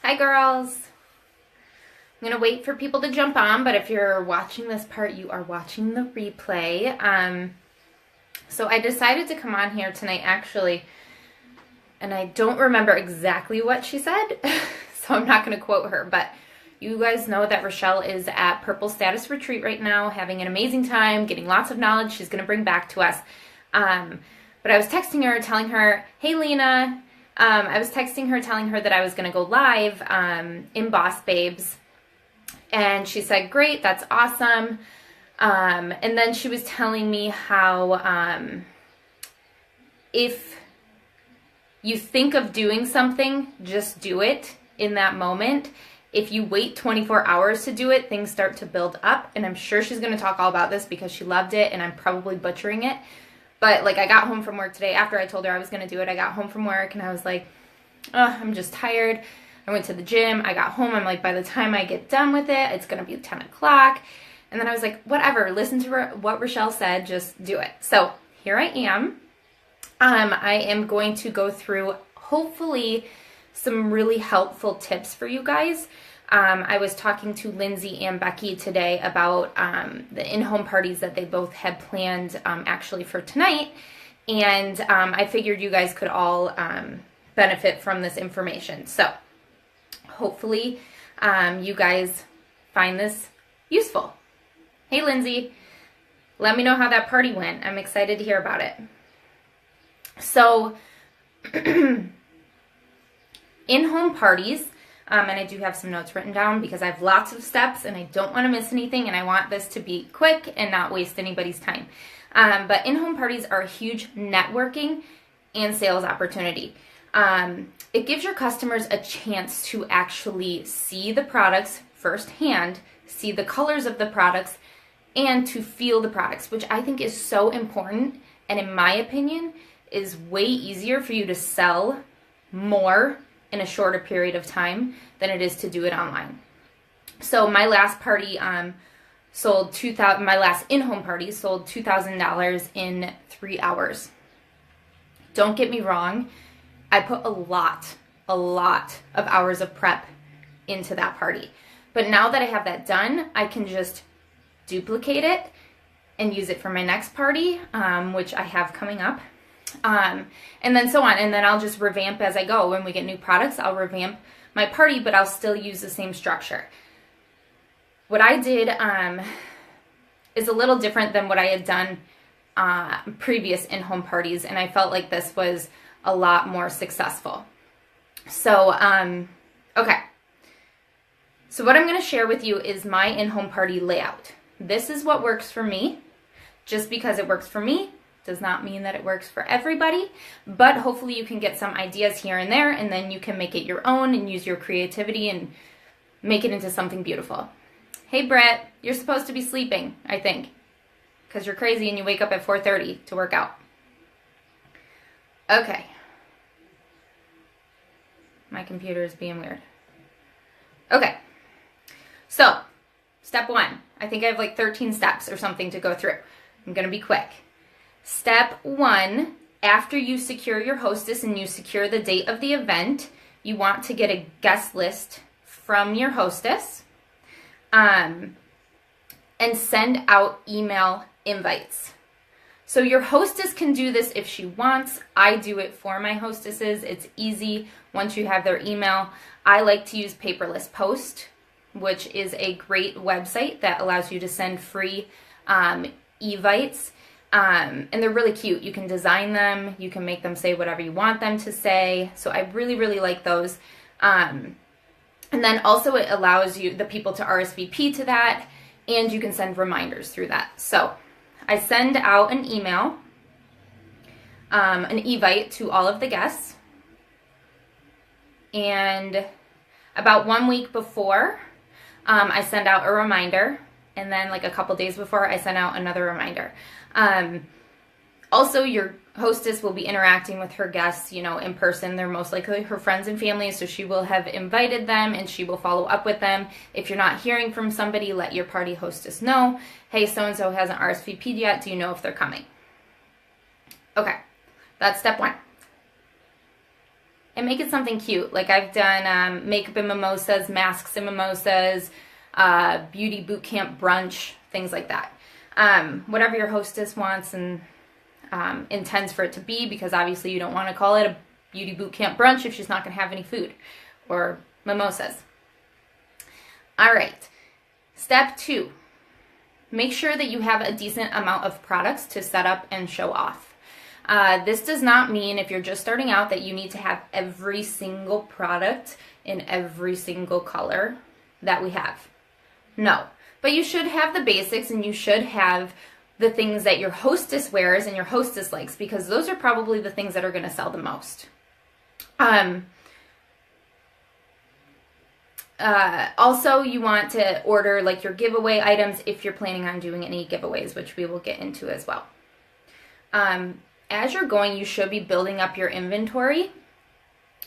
Hi girls. I'm gonna wait for people to jump on, but if you're watching this part, you are watching the replay. So I decided to come on here tonight actually, and I don't remember exactly what she said, so I'm not gonna quote her, but you guys know that Rochelle is at Purple Status Retreat right now, having an amazing time, getting lots of knowledge she's gonna bring back to us. But I was texting her, telling her, hey Lena, I was texting her, telling her that I was going to go live in Boss Babes. And she said, great, that's awesome. And then she was telling me how if you think of doing something, just do it in that moment. If you wait 24 hours to do it, things start to build up. And I'm sure she's going to talk all about this because she loved it and I'm probably butchering it. But like I got home from work today after I told her I was going to do it. I got home from work and I was like, oh, I'm just tired. I went to the gym. I got home. I'm like, by the time I get done with it, it's going to be 10 o'clock. And then I was like, whatever, listen to what Rochelle said, just do it. So here I am. I am going to go through hopefully some really helpful tips for you guys. I was talking to Lindsay and Becky today about the in-home parties that they both had planned actually for tonight. And I figured you guys could all benefit from this information. So hopefully you guys find this useful. Hey Lindsay, let me know how that party went. I'm excited to hear about it. So in-home parties, and I do have some notes written down because I have lots of steps and I don't want to miss anything and I want this to be quick and not waste anybody's time. But in-home parties are a huge networking and sales opportunity. It gives your customers a chance to actually see the products firsthand, see the colors of the products, and to feel the products, which I think is so important and in my opinion is way easier for you to sell more in a shorter period of time than it is to do it online. So my last party sold my last in-home party sold $2,000 in 3 hours. Don't get me wrong, I put a lot of hours of prep into that party. But now that I have that done, I can just duplicate it and use it for my next party, which I have coming up. And then so on, and then I'll just revamp as I go. When we get new products, I'll revamp my party, but I'll still use the same structure. What I did is a little different than what I had done previous in-home parties, and I felt like this was a lot more successful. So, okay. So what I'm going to share with you is my in-home party layout. This is what works for me. Just because it works for me does not mean that it works for everybody, but hopefully you can get some ideas here and there, and then you can make it your own and use your creativity and make it into something beautiful. Hey Brett, you're supposed to be sleeping, I think, because you're crazy and you wake up at 4:30 to work out. Okay. My computer is being weird. Okay. So, step 1. I think I have like 13 steps or something to go through. I'm going to be quick. Step 1, after you secure your hostess and you secure the date of the event, you want to get a guest list from your hostess and send out email invites. So your hostess can do this if she wants. I do it for my hostesses. It's easy once you have their email. I like to use Paperless Post, which is a great website that allows you to send free evites. And they're really cute. You can design them. You can make them say whatever you want them to say. So I really, really like those. And then also it allows you, the people, to RSVP to that, and you can send reminders through that. So I send out an email, an evite to all of the guests. And about 1 week before, I send out a reminder. And then like a couple days before, I send out another reminder. Also, your hostess will be interacting with her guests, in person. They're most likely her friends and family, so she will have invited them and she will follow up with them. If you're not hearing from somebody, let your party hostess know. Hey, so-and-so hasn't RSVP'd yet. Do you know if they're coming? Okay, that's step 1. and make it something cute. Like I've done makeup and mimosas, masks and mimosas, beauty boot camp brunch, things like that. Whatever your hostess wants and intends for it to be, because obviously you don't want to call it a beauty boot camp brunch if she's not going to have any food or mimosas. All right, step 2. Make sure that you have a decent amount of products to set up and show off. This does not mean, if you're just starting out, that you need to have every single product in every single color that we have. No, but you should have the basics, and you should have the things that your hostess wears and your hostess likes, because those are probably the things that are going to sell the most. Also, you want to order like your giveaway items if you're planning on doing any giveaways, which we will get into as well. As you're going, you should be building up your inventory.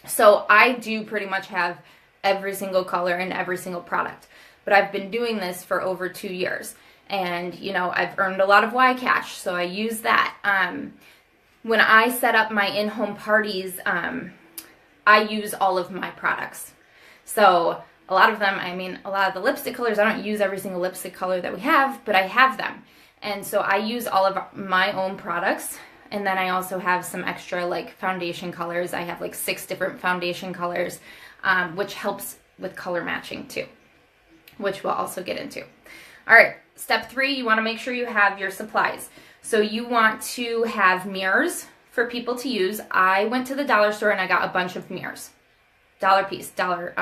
So I do pretty much have every single color and every single product, but I've been doing this for over 2 years, and you know, I've earned a lot of Y-Cash, so I use that. When I set up my in-home parties, I use all of my products. So a lot of them, I mean, a lot of the lipstick colors, I don't use every single lipstick color that we have, but I have them. And so I use all of my own products. And then I also have some extra like foundation colors. I have like 6 different foundation colors, which helps with color matching too, which we'll also get into. All right, step 3, you want to make sure you have your supplies. So you want to have mirrors for people to use. I went to the dollar store and I got a bunch of mirrors. Dollar piece, Dollar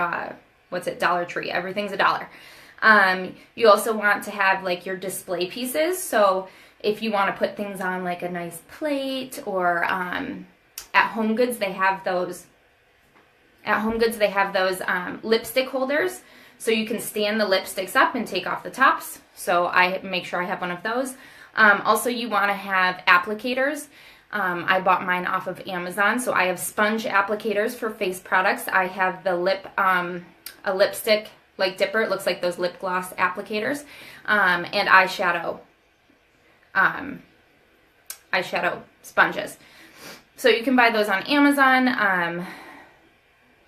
Tree, everything's $1. You also want to have like your display pieces. So if you want to put things on like a nice plate, or at Home Goods they have those. At Home Goods they have those lipstick holders, so you can stand the lipsticks up and take off the tops. So I make sure I have one of those. Also, you want to have applicators. I bought mine off of Amazon, so I have sponge applicators for face products. I have the a lipstick like dipper. It looks like those lip gloss applicators, and eyeshadow sponges. So you can buy those on Amazon.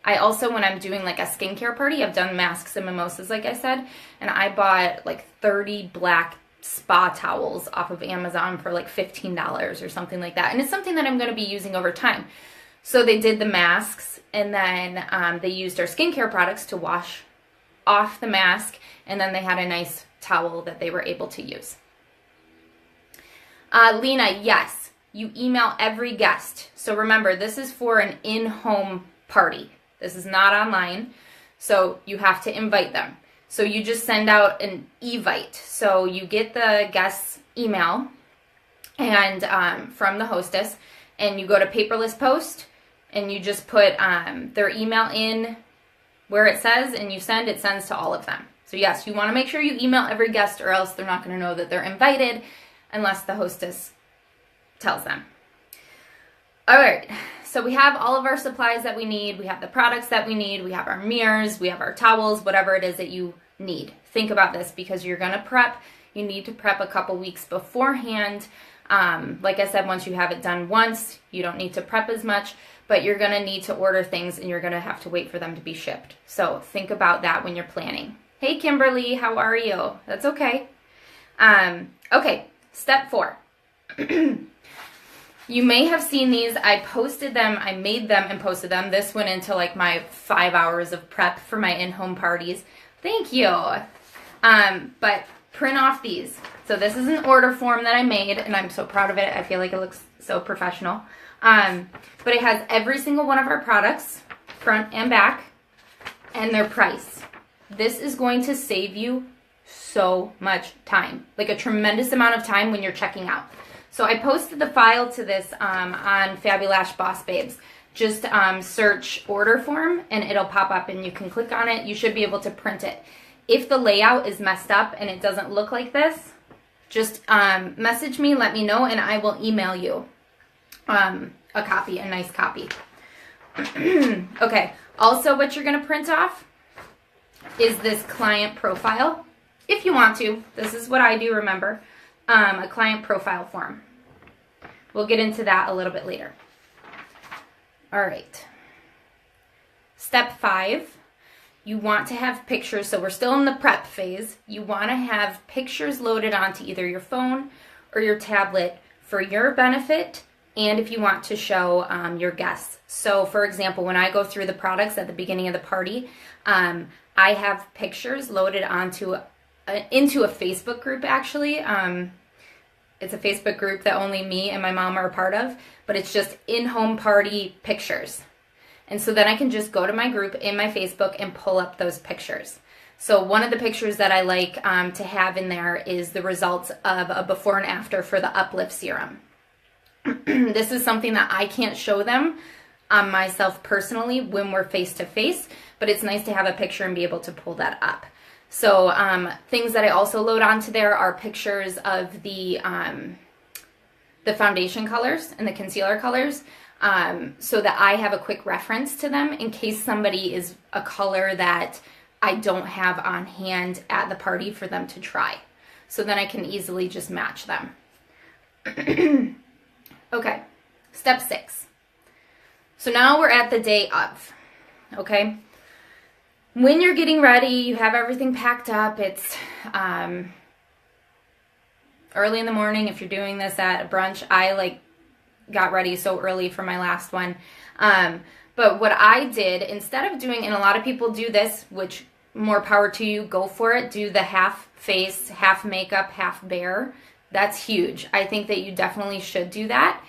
I also, when I'm doing like a skincare party, I've done masks and mimosas, like I said, and I bought like 30 black spa towels off of Amazon for like $15 or something like that. And it's something that I'm going to be using over time. So they did the masks, and then they used our skincare products to wash off the mask, and then they had a nice towel that they were able to use. Lena, yes, you email every guest. So remember, this is for an in-home party. This is not online, so you have to invite them. So you just send out an evite. So you get the guest's email and from the hostess, and you go to Paperless Post, and you just put their email in where it says, and you send, it sends to all of them. So yes, you want to make sure you email every guest, or else they're not going to know that they're invited unless the hostess tells them. All right, so we have all of our supplies that we need. We have the products that we need. We have our mirrors. We have our towels, whatever it is that you need. Think about this, because you're going to prep. You need to prep a couple weeks beforehand. Like I said, once you have it done once, you don't need to prep as much, but you're going to need to order things, and you're going to have to wait for them to be shipped. So think about that when you're planning. Hey, Kimberly, how are you? That's okay. Okay, step 4. You may have seen these. I posted them. I made them and posted them. This went into like my 5 hours of prep for my in-home parties. Thank you. But print off these. So this is an order form that I made, and I'm so proud of it. I feel like it looks so professional. But it has every single one of our products, front and back, and their price. This is going to save you so much time, like a tremendous amount of time when you're checking out. So I posted the file to this on Fabulash Boss Babes. Just search order form, and it'll pop up, and you can click on it. You should be able to print it. If the layout is messed up and it doesn't look like this, just message me, let me know, and I will email you a copy, a nice copy. Okay, also what you're going to print off is this client profile. If you want to, this is what I do, remember, a client profile form. We'll get into that a little bit later. All right. Step 5, you want to have pictures. So we're still in the prep phase. You want to have pictures loaded onto either your phone or your tablet for your benefit, and if you want to show your guests. So for example, when I go through the products at the beginning of the party, I have pictures loaded onto into a Facebook group actually. It's a Facebook group that only me and my mom are a part of, but it's just in-home party pictures. And so then I can just go to my group in my Facebook and pull up those pictures. So one of the pictures that I like to have in there is the results of a before and after for the Uplift Serum. This is something that I can't show them myself personally when we're face to face, but it's nice to have a picture and be able to pull that up. So things that I also load onto there are pictures of the foundation colors and the concealer colors, so that I have a quick reference to them in case somebody is a color that I don't have on hand at the party for them to try. So then I can easily just match them. Okay, step 6. So now we're at the day of, okay? When you're getting ready, you have everything packed up. It's early in the morning. If you're doing this at a brunch, I got ready so early for my last one. But what I did, instead of doing, and a lot of people do this, which more power to you, go for it, do the half face, half makeup, half bare. That's huge. I think that you definitely should do that.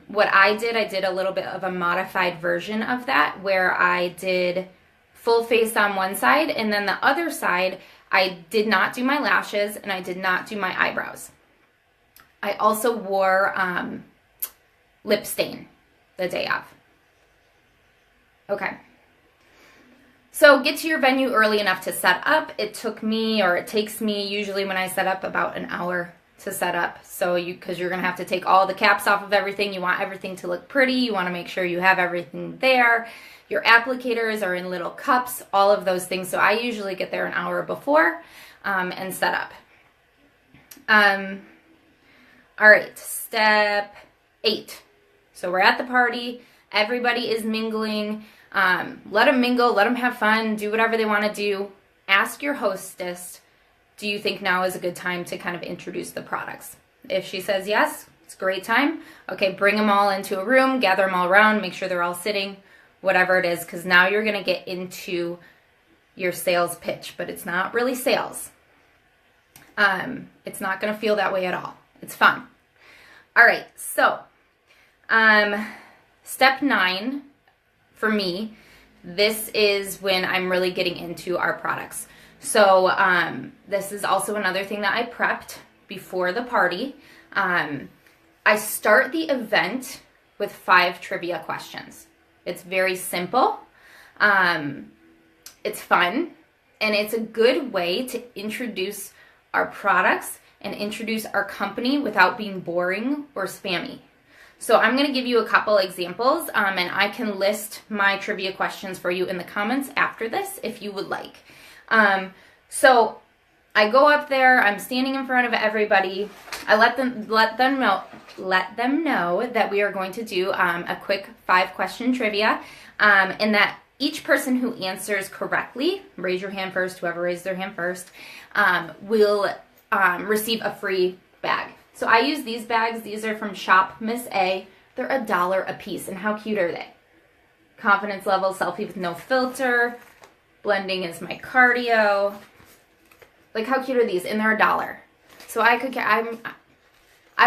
What I did a little bit of a modified version of that, where I did full face on one side, and then the other side, I did not do my lashes, and I did not do my eyebrows. I also wore lip stain the day of. Okay. So get to your venue early enough to set up. It took me, or it takes me usually when I set up, about an hour to set up. So because you're going to have to take all the caps off of everything. You want everything to look pretty. You want to make sure you have everything there. Your applicators are in little cups, all of those things. So I usually get there an hour before and set up. All right, step 8. So we're at the party. Everybody is mingling. Let them mingle. Let them have fun. Do whatever they want to do. Ask your hostess, do you think now is a good time to kind of introduce the products? If she says yes, it's a great time. Okay, bring them all into a room. Gather them all around. Make sure they're all sitting. Whatever it is, because now you're going to get into your sales pitch, but it's not really sales. It's not going to feel that way at all. It's fun. All right, so step 9 for me, this is when I'm really getting into our products. So this is also another thing that I prepped before the party. I start the event with 5 trivia questions. It's very simple. It's fun, and it's a good way to introduce our products and introduce our company without being boring or spammy. So I'm going to give you a couple examples, and I can list my trivia questions for you in the comments after this if you would like. So I go up there, I'm standing in front of everybody. I let them know that we are going to do a quick 5-question trivia, and that each person who answers correctly, raise your hand first, whoever raised their hand first, will receive a free bag. So I use these bags. These are from Shop Miss A. They're $1 a piece, and how cute are they? Confidence level, selfie with no filter. Blending is my cardio. Like, how cute are these? And they're $1. So I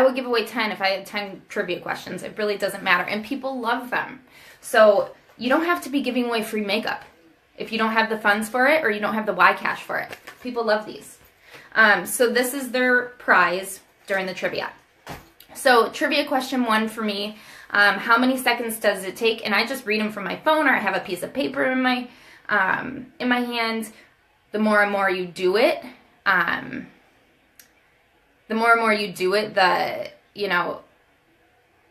would give away 10 if I had 10 trivia questions. It really doesn't matter, and people love them. So you don't have to be giving away free makeup if you don't have the funds for it or you don't have the YCash for it. People love these. So this is their prize during the trivia. So trivia question 1 for me, how many seconds does it take? And I just read them from my phone, or I have a piece of paper in my hand. The more and more you do it, the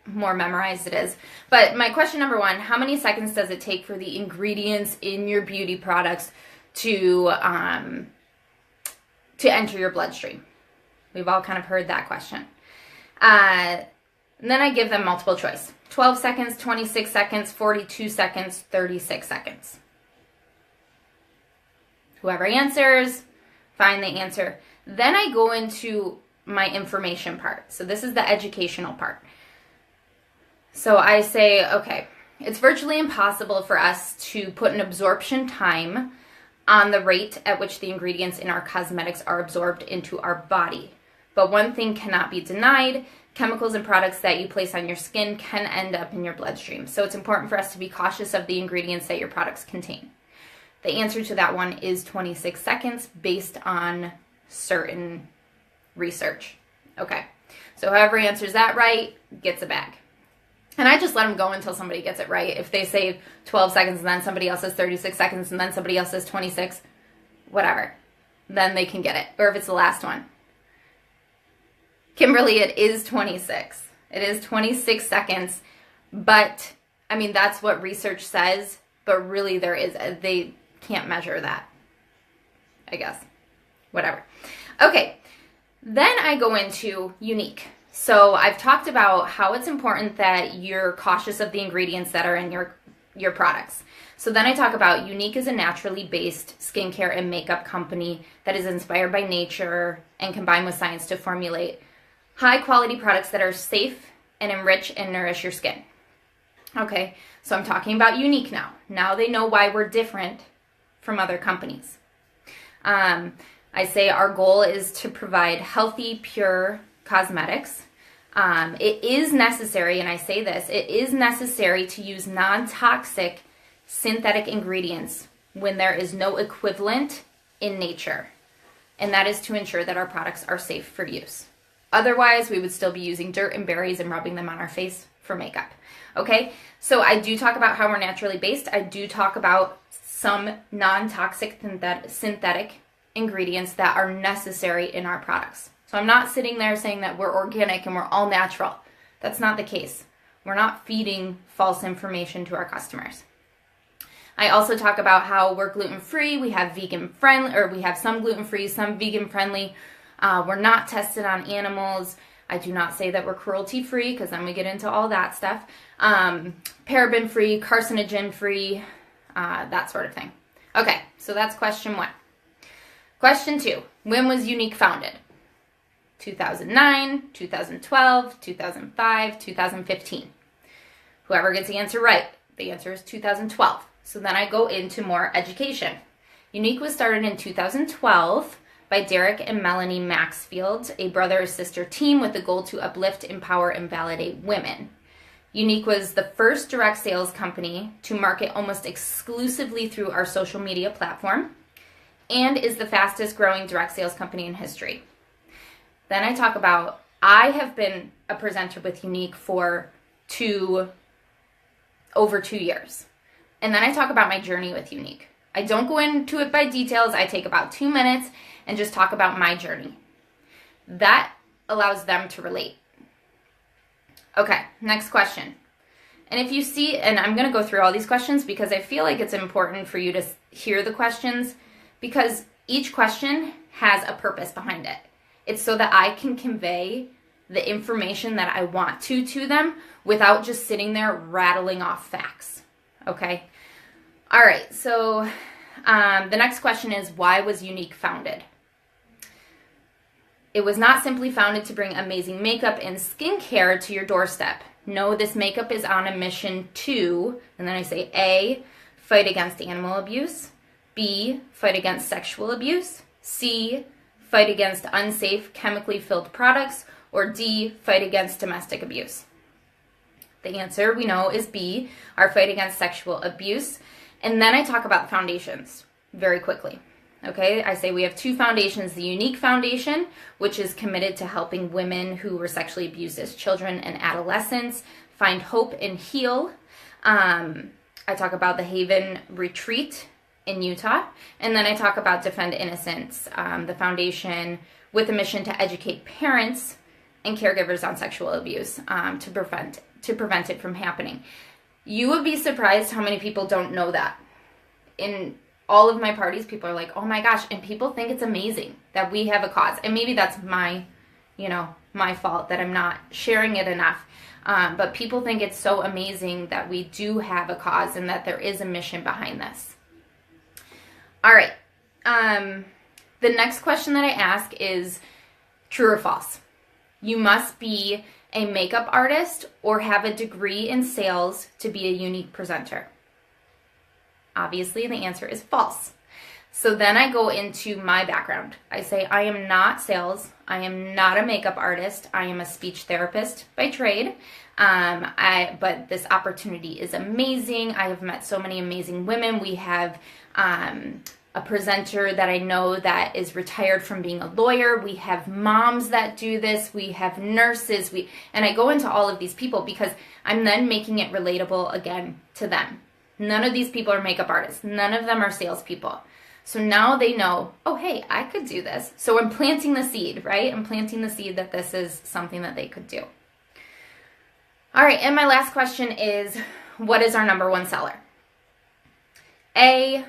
more memorized it is. But my question number 1, how many seconds does it take for the ingredients in your beauty products to enter your bloodstream? We've all kind of heard that question. And then I give them multiple choice. 12 seconds, 26 seconds, 42 seconds, 36 seconds. Whoever answers, find the answer. Then I go into my information part. So this is the educational part. So I say, okay, it's virtually impossible for us to put an absorption time on the rate at which the ingredients in our cosmetics are absorbed into our body. But one thing cannot be denied: chemicals and products that you place on your skin can end up in your bloodstream. So it's important for us to be cautious of the ingredients that your products contain. The answer to that one is 26 seconds based on certain research. Okay, so whoever answers that right gets a bag. And I just let them go until somebody gets it right. If they say 12 seconds and then somebody else says 36 seconds and then somebody else says 26, whatever, then they can get it. Or if it's the last one. Kimberly, it is 26. It is 26 seconds. But, I mean, that's what research says. But really they can't measure that, I guess. Whatever. Okay, then I go into unique. So I've talked about how it's important that you're cautious of the ingredients that are in your products. So then I talk about Younique is a naturally based skincare and makeup company that is inspired by nature and combined with science to formulate high quality products that are safe and enrich and nourish your skin. Okay, so I'm talking about Younique now. Now they know why we're different from other companies. I say our goal is to provide healthy, pure cosmetics. It is necessary, and I say this, it is necessary to use non-toxic synthetic ingredients when there is no equivalent in nature. And that is to ensure that our products are safe for use. Otherwise, we would still be using dirt and berries and rubbing them on our face for makeup. Okay, so I do talk about how we're naturally based. I do talk about some non-toxic synthetic ingredients that are necessary in our products. So I'm not sitting there saying that we're organic and we're all natural. That's not the case. We're not feeding false information to our customers. I also talk about how we're gluten-free. We have vegan-friendly, or we have some gluten-free, some vegan-friendly. We're not tested on animals. I do not say that we're cruelty-free, because then we get into all that stuff. Paraben-free, carcinogen-free, that sort of thing. Okay, so that's question 1. Question 2, when was Younique founded? 2009, 2012, 2005, 2015. Whoever gets the answer right, the answer is 2012. So then I go into more education. Younique was started in 2012 by Derek and Melanie Maxfield, a brother-sister team with the goal to uplift, empower, and validate women. Younique was the first direct sales company to market almost exclusively through our social media platform and is the fastest growing direct sales company in history. Then I talk about, I have been a presenter with Younique for over 2 years. And then I talk about my journey with Younique. I don't go into it by details. I take about 2 minutes and just talk about my journey. That allows them to relate. Okay, next question. And if you see, and I'm going to go through all these questions because I feel like it's important for you to hear the questions, because each question has a purpose behind it. It's so that I can convey the information that I want to them without just sitting there rattling off facts. Okay? All right, so the next question is, why was Younique founded? It was not simply founded to bring amazing makeup and skincare to your doorstep. No, this makeup is on a mission to, and then I say A, fight against animal abuse, B, fight against sexual abuse, C, fight against unsafe chemically filled products, or D, fight against domestic abuse. The answer we know is B, our fight against sexual abuse. And then I talk about foundations very quickly. Okay, I say we have 2 foundations, the Younique Foundation, which is committed to helping women who were sexually abused as children and adolescents find hope and heal. I talk about the Haven Retreat in Utah, and then I talk about Defend Innocence, the foundation with a mission to educate parents and caregivers on sexual abuse to prevent it from happening. You would be surprised how many people don't know that. In all of my parties, people are like, oh my gosh, and people think it's amazing that we have a cause. And maybe that's my, my fault that I'm not sharing it enough. But people think it's so amazing that we do have a cause and that there is a mission behind this. All right. The next question that I ask is true or false. You must be a makeup artist or have a degree in sales to be a unique presenter. Obviously, the answer is false. So then I go into my background. I say I am not sales. I am not a makeup artist. I am a speech therapist by trade. But this opportunity is amazing. I have met so many amazing women. We have a presenter that I know that is retired from being a lawyer. We have moms that do this. We have nurses. And I go into all of these people because I'm then making it relatable again to them. None of these people are makeup artists. None of them are salespeople. So now they know, oh, hey, I could do this. So I'm planting the seed, right? I'm planting the seed that this is something that they could do. All right, and my last question is, what is our number one seller? A,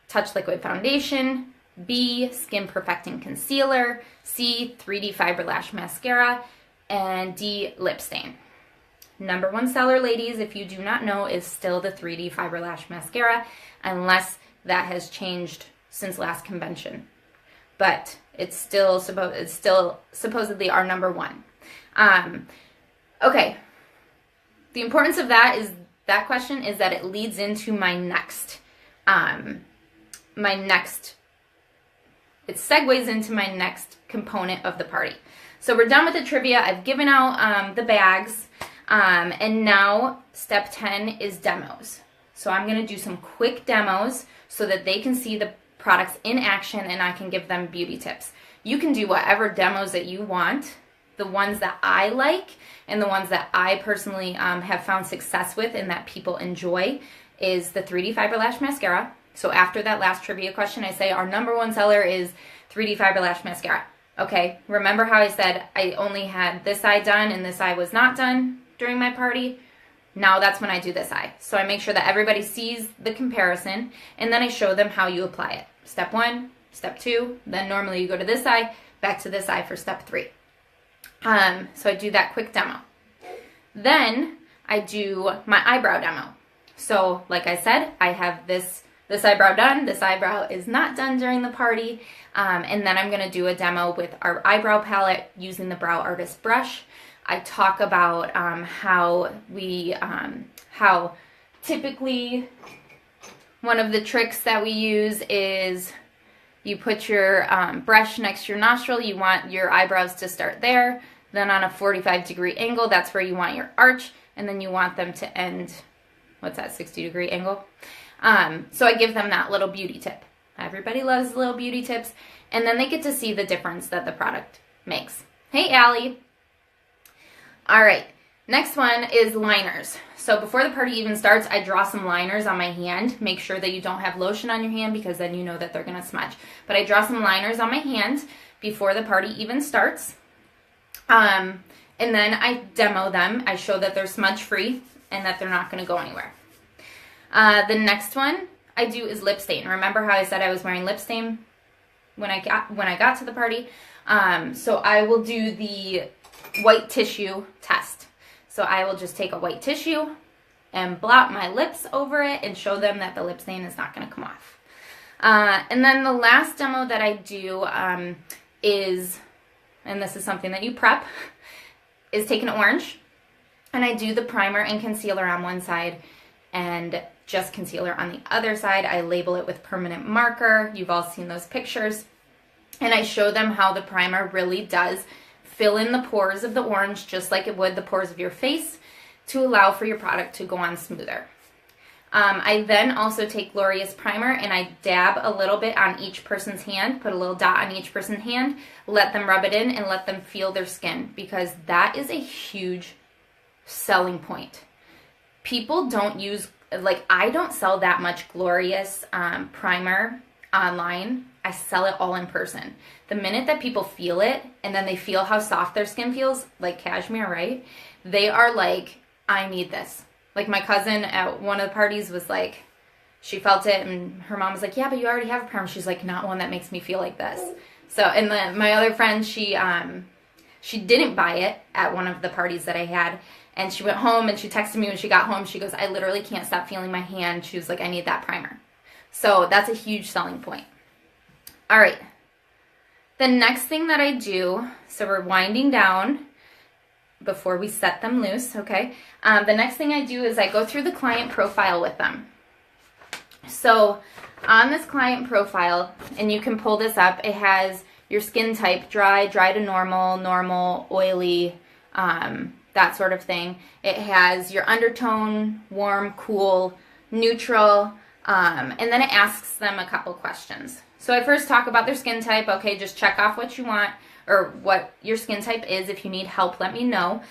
Touch Liquid Foundation. B, Skin Perfecting Concealer. C, 3D Fiber Lash Mascara. And D, Lip Stain. Number one seller, ladies, if you do not know, is still the 3D Fiber Lash Mascara, unless that has changed since last convention. But it's still supposedly our number one. Okay. The importance of that question is that it leads into my next, it segues into my next component of the party. So we're done with the trivia. I've given out the bags. And now step 10 is demos. So I'm going to do some quick demos so that they can see the products in action and I can give them beauty tips. You can do whatever demos that you want. The ones that I like and the ones that I personally have found success with and that people enjoy is the 3D Fiber Lash Mascara. So after that last trivia question, I say our number one seller is 3D Fiber Lash Mascara. Okay, remember how I said I only had this eye done and this eye was not done during my party? Now that's when I do this eye. So I make sure that everybody sees the comparison and then I show them how you apply it. Step 1, step 2, then normally you go to this eye, back to this eye for step 3. So I do that quick demo. Then I do my eyebrow demo. So like I said, I have this eyebrow done. This eyebrow is not done during the party. And then I'm going to do a demo with our eyebrow palette using the Brow Artist brush. I talk about how typically one of the tricks that we use is you put your brush next to your nostril. You want your eyebrows to start there. Then on a 45-degree angle, that's where you want your arch. And then you want them to end, 60-degree angle? So I give them that little beauty tip. Everybody loves little beauty tips. And then they get to see the difference that the product makes. Hey, Allie. All right, next one is liners. So before the party even starts, I draw some liners on my hand. Make sure that you don't have lotion on your hand because then you know that they're gonna smudge. But I draw some liners on my hand before the party even starts. And then I demo them. I show that they're smudge free and that they're not gonna go anywhere. The next one I do is lip stain. Remember how I said I was wearing lip stain when I got to the party? So I will do the white tissue test. So I will just take a white tissue and blot my lips over it and show them that the lip stain is not going to come off. And then the last demo that I do is, and this is something that you prep, is take an orange and I do the primer and concealer on one side and just concealer on the other side. I label it with permanent marker. You've all seen those pictures. And I show them how the primer really does fill in the pores of the orange just like it would the pores of your face to allow for your product to go on smoother. I then also take Glorious Primer and I dab a little bit on each person's hand, put a little dot on each person's hand, let them rub it in and let them feel their skin because that is a huge selling point. People don't use, I don't sell that much Glorious primer online. I sell it all in person. The minute that people feel it and then they feel how soft their skin feels, like cashmere, right? They are like, I need this. Like my cousin at one of the parties was like, she felt it and her mom was like, yeah, but you already have a primer. She's like, not one that makes me feel like this. So, and then my other friend, she didn't buy it at one of the parties that I had. And she went home and she texted me when she got home. She goes, I literally can't stop feeling my hand. She was like, I need that primer. So that's a huge selling point. All right. The next thing that I do, so we're winding down before we set them loose, okay? The next thing I do is I go through the client profile with them. So on this client profile, and you can pull this up, it has your skin type, dry, dry to normal, normal, oily, that sort of thing. It has your undertone, warm, cool, neutral, and then it asks them a couple questions. So I first talk about their skin type. Okay, just check off what you want or what your skin type is. If you need help, let me know.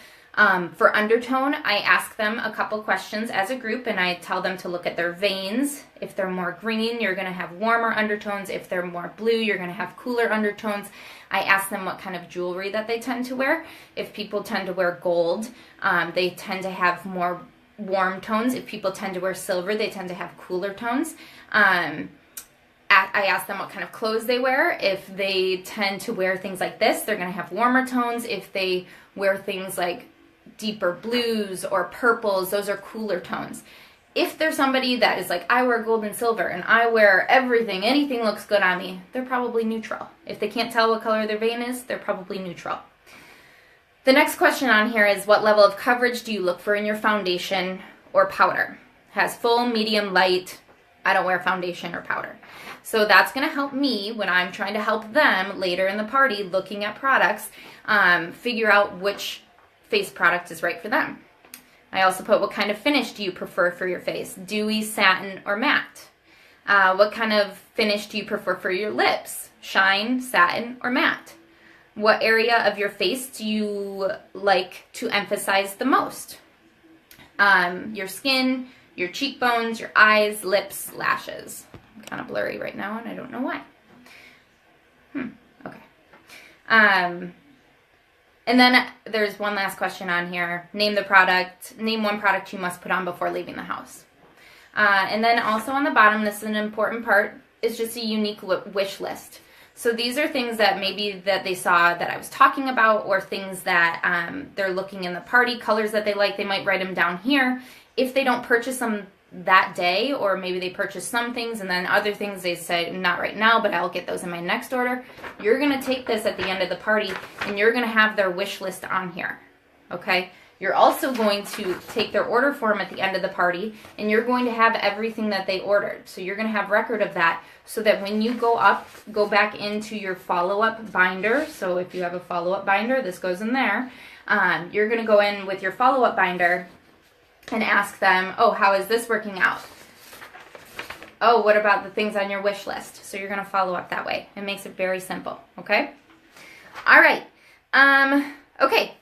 For undertone, I ask them a couple questions as a group, and I tell them to look at their veins. If they're more green, you're going to have warmer undertones. If they're more blue, you're going to have cooler undertones. I ask them what kind of jewelry that they tend to wear. If people tend to wear gold, they tend to have more warm tones. If people tend to wear silver, they tend to have cooler tones. I ask them what kind of clothes they wear. If they tend to wear things like this, they're going to have warmer tones. If they wear things like deeper blues or purples, those are cooler tones. If there's somebody that is like, I wear gold and silver and I wear everything, anything looks good on me, they're probably neutral. If they can't tell what color their vein is, they're probably neutral. The next question on here is, what level of coverage do you look for in your foundation or powder? Has full, medium, light. I don't wear foundation or powder. So that's going to help me when I'm trying to help them later in the party looking at products, figure out which face product is right for them. I also put, what kind of finish do you prefer for your face? Dewy, satin, or matte? What kind of finish do you prefer for your lips? Shine, satin, or matte? What area of your face do you like to emphasize the most? Your skin, your cheekbones, your eyes, lips, lashes. I'm kind of blurry right now, and I don't know why. Okay. And then there's one last question on here. Name the product. Name one product you must put on before leaving the house. And then also on the bottom, this is an important part, is just a unique wish list. So these are things that maybe that they saw that I was talking about, or things that they're looking in the party, colors that they like. They might write them down here. If they don't purchase them that day, or maybe they purchase some things and then other things they say, not right now, but I'll get those in my next order. You're going to take this at the end of the party and you're going to have their wish list on here. Okay? You're also going to take their order form at the end of the party and you're going to have everything that they ordered. So you're going to have record of that so that when you go back into your follow-up binder. So if you have a follow-up binder, this goes in there. You're going to go in with your follow-up binder and ask them, oh, how is this working out? Oh, what about the things on your wish list? So you're going to follow up that way. It makes it very simple, okay? All right. Okay.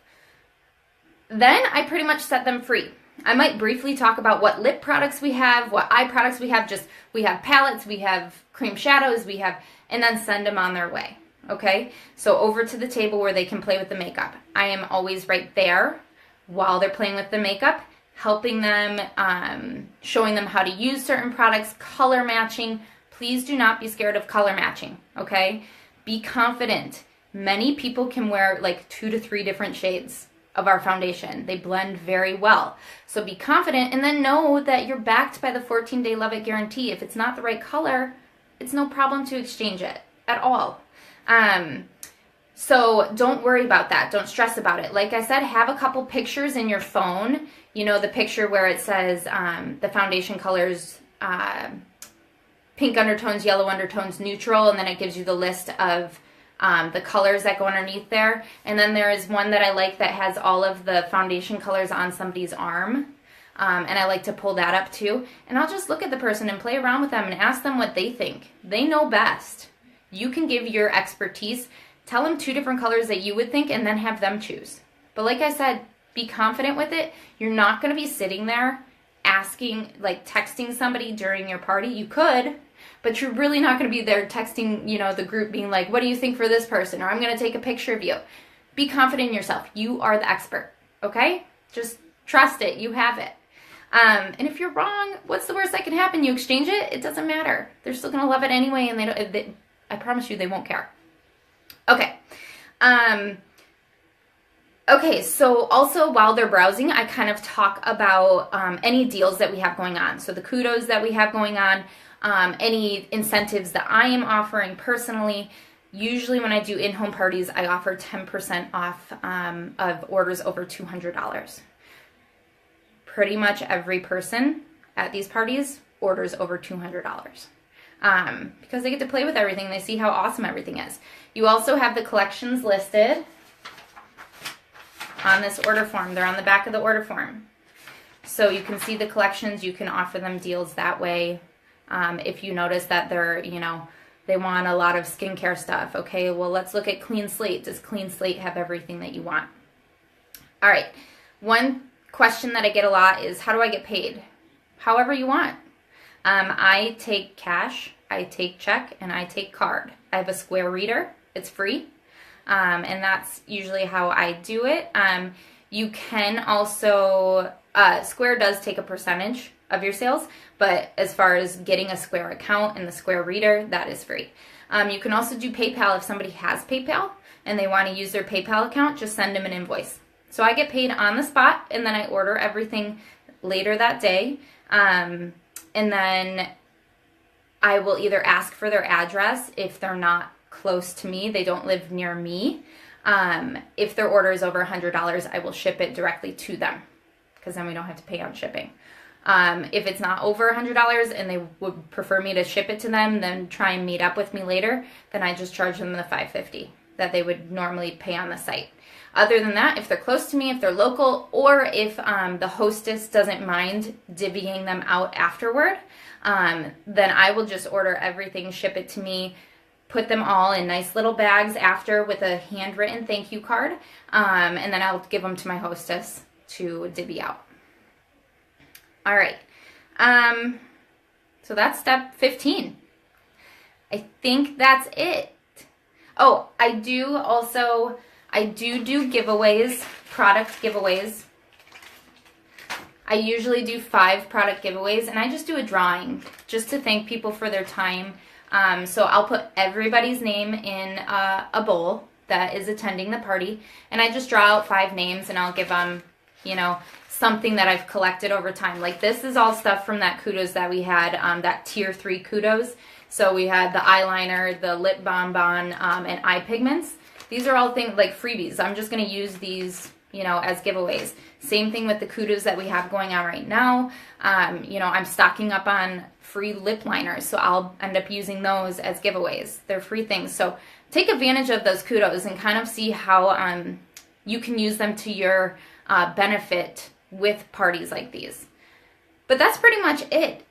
Then I pretty much set them free. I might briefly talk about what lip products we have, what eye products we have. We have palettes, we have cream shadows, and then send them on their way, okay? So over to the table where they can play with the makeup. I am always right there while they're playing with the makeup, helping them, showing them how to use certain products, color matching. Please do not be scared of color matching, okay? Be confident. Many people can wear like 2 to 3 different shades of our foundation. They blend very well. So be confident and then know that you're backed by the 14-day Love It guarantee. If it's not the right color, it's no problem to exchange it at all. So don't worry about that. Don't stress about it. Like I said, have a couple pictures in your phone. You know, the picture where it says the foundation colors, pink undertones, yellow undertones, neutral, and then it gives you the list of the colors that go underneath there. And then there is one that I like that has all of the foundation colors on somebody's arm. And I like to pull that up too. And I'll just look at the person and play around with them and ask them what they think. They know best. You can give your expertise. Tell them 2 different colors that you would think and then have them choose. But like I said, be confident with it. You're not going to be sitting there asking, like texting somebody during your party. You could, but you're really not going to be there texting, you know, the group being like, what do you think for this person? Or I'm going to take a picture of you. Be confident in yourself. You are the expert, okay? Just trust it. You have it. And if you're wrong, what's the worst that can happen? You exchange it. It doesn't matter. They're still going to love it anyway, and I promise you they won't care. Okay. Okay, so also while they're browsing, I kind of talk about any deals that we have going on. So the kudos that we have going on, any incentives that I am offering personally. Usually when I do in-home parties, I offer 10% off of orders over $200. Pretty much every person at these parties orders over $200. Because they get to play with everything. They see how awesome everything is. You also have the collections listed on this order form. They're on the back of the order form. So you can see the collections. You can offer them deals that way. If you notice that they're, they want a lot of skincare stuff. Okay, well, let's look at Clean Slate. Does Clean Slate have everything that you want? All right. One question that I get a lot is, how do I get paid? However you want. I take cash, I take check, and I take card. I have a Square reader. It's free. And that's usually how I do it. You can also, Square does take a percentage of your sales, but as far as getting a Square account and the Square reader, that is free. You can also do PayPal if somebody has PayPal and they want to use their PayPal account, just send them an invoice. So I get paid on the spot, and then I order everything later that day. And then I will either ask for their address if they're not close to me, they don't live near me. If their order is over $100, I will ship it directly to them, because then we don't have to pay on shipping. If it's not over $100 and they would prefer me to ship it to them, then try and meet up with me later, then I just charge them the $5.50 that they would normally pay on the site. Other than that, if they're close to me, if they're local, or if the hostess doesn't mind divvying them out afterward, then I will just order everything, ship it to me, put them all in nice little bags after with a handwritten thank you card, and then I'll give them to my hostess to divvy out. All right, so that's step 15. I think that's it. Oh, I do giveaways, product giveaways. I usually do 5 product giveaways, and I just do a drawing just to thank people for their time. So I'll put everybody's name in a bowl that is attending the party, and I just draw out 5 names, and I'll give them, something that I've collected over time. Like, this is all stuff from that kudos that we had, that tier 3 kudos. So we had the eyeliner, the lip bonbon, and eye pigments. These are all things like freebies. I'm just going to use these, as giveaways. Same thing with the kudos that we have going on right now. I'm stocking up on free lip liners, so I'll end up using those as giveaways. They're free things. So take advantage of those kudos and kind of see how you can use them to your benefit with parties like these. But that's pretty much it.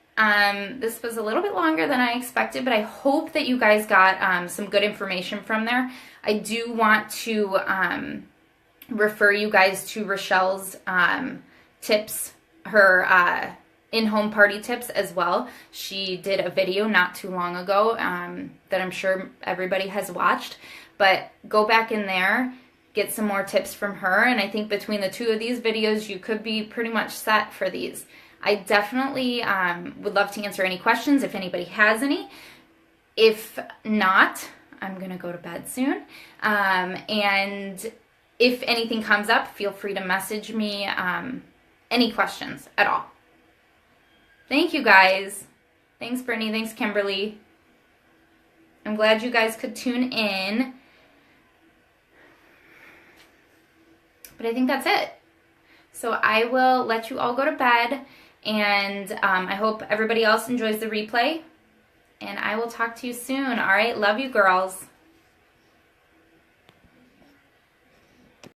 This was a little bit longer than I expected, but I hope that you guys got some good information from there. I do want to refer you guys to Rochelle's tips, her in-home party tips as well. She did a video not too long ago that I'm sure everybody has watched, but go back in there, get some more tips from her, and I think between the 2 of these videos, you could be pretty much set for these. I definitely would love to answer any questions if anybody has any. If not, I'm going to go to bed soon. And if anything comes up, feel free to message me any questions at all. Thank you, guys. Thanks, Brittany. Thanks, Kimberly. I'm glad you guys could tune in. But I think that's it. So I will let you all go to bed. And I hope everybody else enjoys the replay. And I will talk to you soon. All right? Love you, girls.